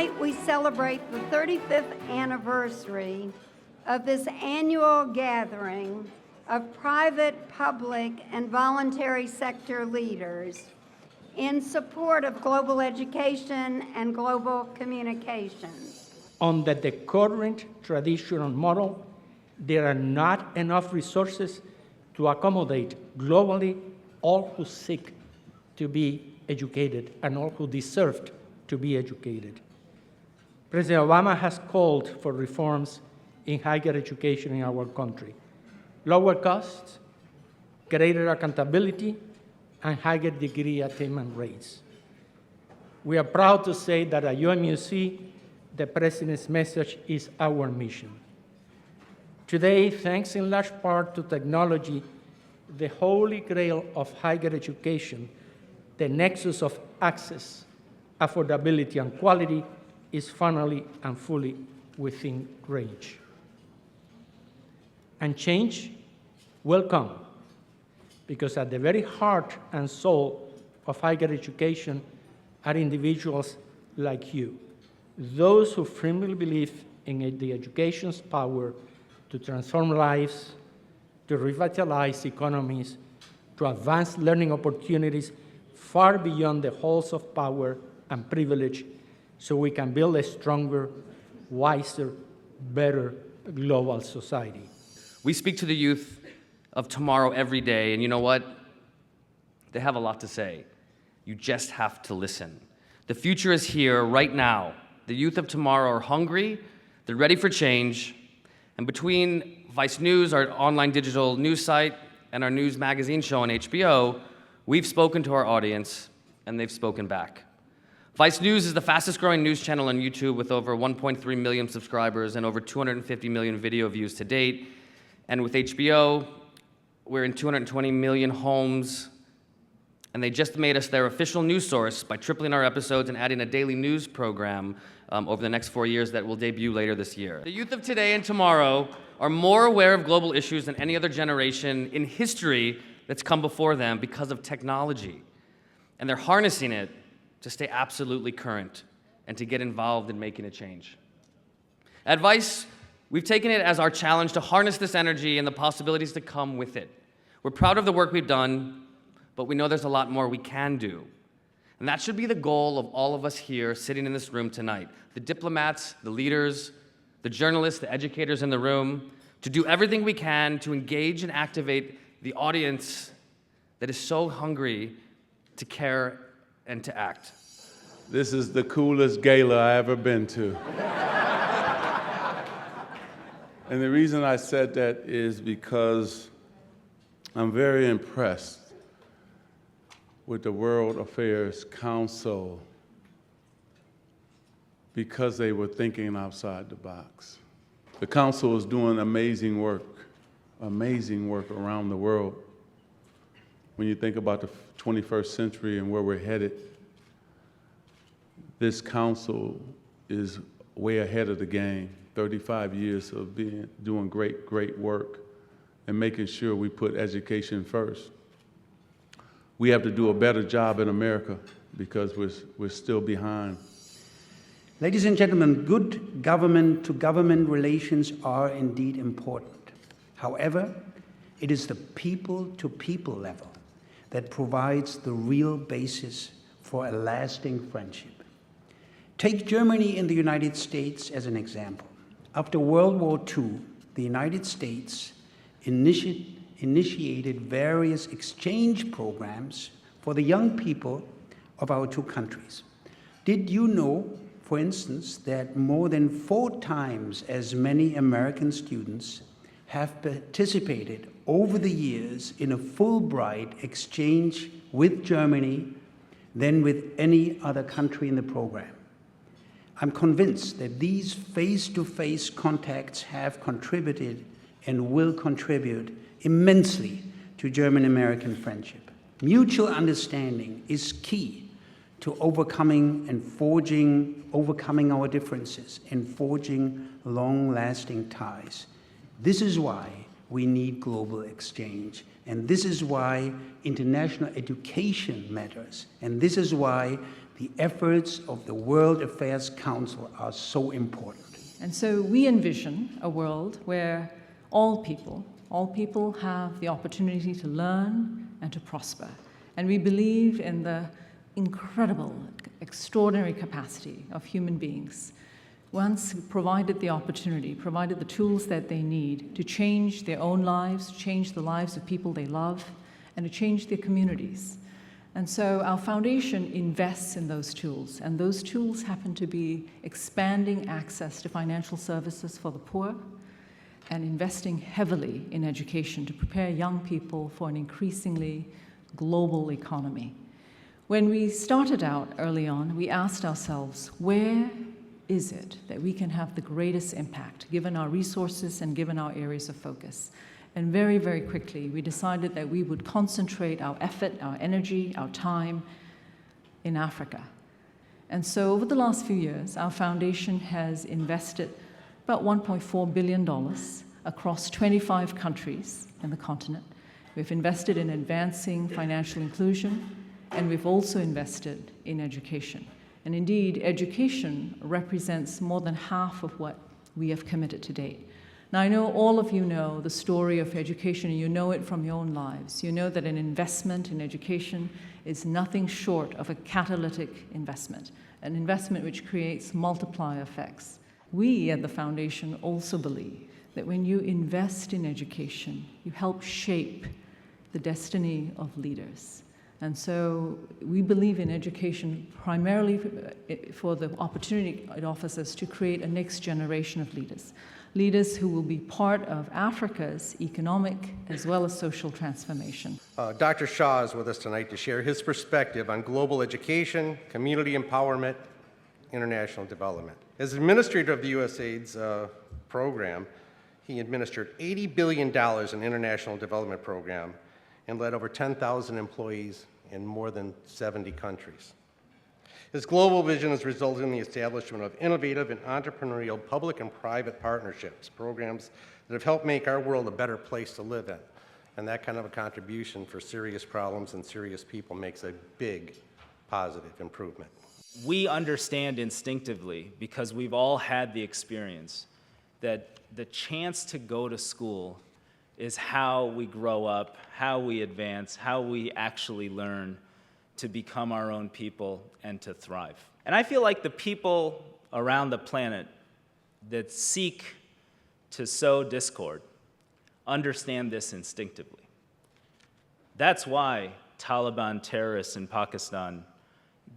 Tonight, we celebrate the 35th anniversary of this annual gathering of private, public, and voluntary sector leaders in support of global education and global communications. Under the current traditional model, there are not enough resources to accommodate globally all who seek to be educated and all who deserve to be educated. President Obama has called for reforms in higher education in our country. Lower costs, greater accountability, and higher degree attainment rates. We are proud to say that at UMUC, the President's message is our mission. Today, thanks in large part to technology, the holy grail of higher education, the nexus of access, affordability, and quality, is finally and fully within range. And change will come, because at the very heart and soul of higher education are individuals like you, those who firmly believe in the education's power to transform lives, to revitalize economies, to advance learning opportunities far beyond the halls of power and privilege, so we can build a stronger, wiser, better global society. We speak to the youth of tomorrow every day, and you know what? They have a lot to say. You just have to listen. The future is here right now. The youth of tomorrow are hungry, they're ready for change, and between Vice News, our online digital news site, and our news magazine show on HBO, we've spoken to our audience, and they've spoken back. Vice News is the fastest growing news channel on YouTube with over 1.3 million subscribers and over 250 million video views to date. And with HBO, we're in 220 million homes, and they just made us their official news source by tripling our episodes and adding a daily news program over the next 4 years that will debut later this year. The youth of today and tomorrow are more aware of global issues than any other generation in history that's come before them because of technology. And they're harnessing it to stay absolutely current and to get involved in making a change. At Vice, we've taken it as our challenge to harness this energy and the possibilities to come with it. We're proud of the work we've done, but we know there's a lot more we can do. And that should be the goal of all of us here sitting in this room tonight. The diplomats, the leaders, the journalists, the educators in the room, to do everything we can to engage and activate the audience that is so hungry to care and to act. This is the coolest gala I ever been to. And the reason I said that is because I'm very impressed with the World Affairs Council because they were thinking outside the box. The council is doing amazing work around the world. When you think about the 21st century and where we're headed, this council is way ahead of the game. 35 years of doing great work and making sure we put education first. We have to do a better job in America because we're still behind. Ladies and gentlemen, good government-to-government relations are indeed important. However, it is the people-to-people level that provides the real basis for a lasting friendship. Take Germany and the United States as an example. After World War II, the United States initiated various exchange programs for the young people of our two countries. Did you know, for instance, that more than 4 times as many American students have participated over the years in a Fulbright exchange with Germany than with any other country in the program? I'm convinced that these face-to-face contacts have contributed and will contribute immensely to German-American friendship. Mutual understanding is key to overcoming our differences and forging long-lasting ties. This is why we need global exchange, and this is why international education matters, and this is why the efforts of the World Affairs Council are so important. And so we envision a world where all people have the opportunity to learn and to prosper. And we believe in the incredible, extraordinary capacity of human beings, once provided the opportunity, provided the tools that they need to change their own lives, change the lives of people they love, and to change their communities. And so our foundation invests in those tools, and those tools happen to be expanding access to financial services for the poor and investing heavily in education to prepare young people for an increasingly global economy. When we started out early on, we asked ourselves, where is it that we can have the greatest impact, given our resources and given our areas of focus? And very, very quickly, we decided that we would concentrate our effort, our energy, our time in Africa. And so over the last few years, our foundation has invested about $1.4 billion across 25 countries in the continent. We've invested in advancing financial inclusion, and we've also invested in education. And indeed, education represents more than half of what we have committed to date. Now, I know all of you know the story of education, and you know it from your own lives. You know that an investment in education is nothing short of a catalytic investment, an investment which creates multiplier effects. We at the foundation also believe that when you invest in education, you help shape the destiny of leaders. And so we believe in education primarily for the opportunity it offers us to create a next generation of leaders, leaders who will be part of Africa's economic as well as social transformation. Dr. Shaw is with us tonight to share his perspective on global education, community empowerment, international development. As administrator of the USAID's program, he administered $80 billion in international development program and led over 10,000 employees in more than 70 countries. His global vision has resulted in the establishment of innovative and entrepreneurial public and private partnerships, programs that have helped make our world a better place to live in. And that kind of a contribution for serious problems and serious people makes a big positive improvement. We understand instinctively, because we've all had the experience, that the chance to go to school is how we grow up, how we advance, how we actually learn to become our own people and to thrive. And I feel like the people around the planet that seek to sow discord understand this instinctively. That's why Taliban terrorists in Pakistan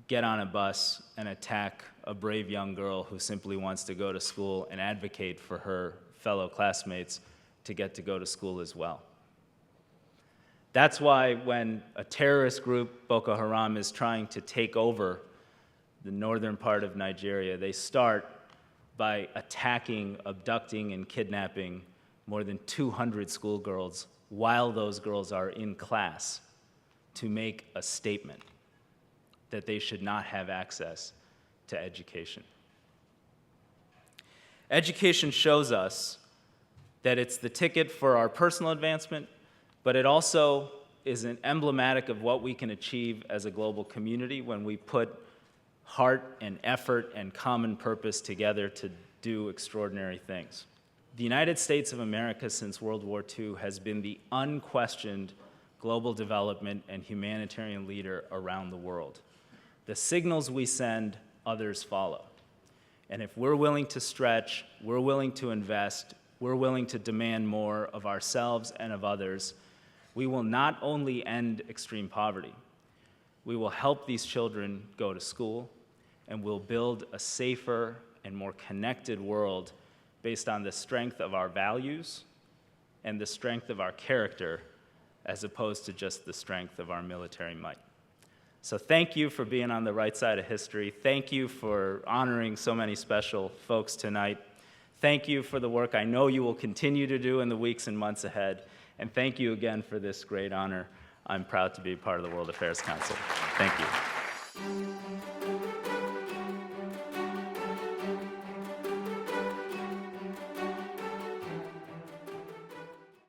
get on a bus and attack a brave young girl who simply wants to go to school and advocate for her fellow classmates to get to go to school as well. That's why when a terrorist group, Boko Haram, is trying to take over the northern part of Nigeria, they start by attacking, abducting, and kidnapping more than 200 schoolgirls while those girls are in class to make a statement that they should not have access to education. Education shows us that it's the ticket for our personal advancement, but it also is an emblematic of what we can achieve as a global community when we put heart and effort and common purpose together to do extraordinary things. The United States of America since World War II has been the unquestioned global development and humanitarian leader around the world. The signals we send, others follow. And if we're willing to stretch, we're willing to invest, we're willing to demand more of ourselves and of others, we will not only end extreme poverty, we will help these children go to school, and we'll build a safer and more connected world based on the strength of our values and the strength of our character, as opposed to just the strength of our military might. So thank you for being on the right side of history. Thank you for honoring so many special folks tonight. Thank you for the work I know you will continue to do in the weeks and months ahead. And thank you again for this great honor. I'm proud to be part of the World Affairs Council. Thank you.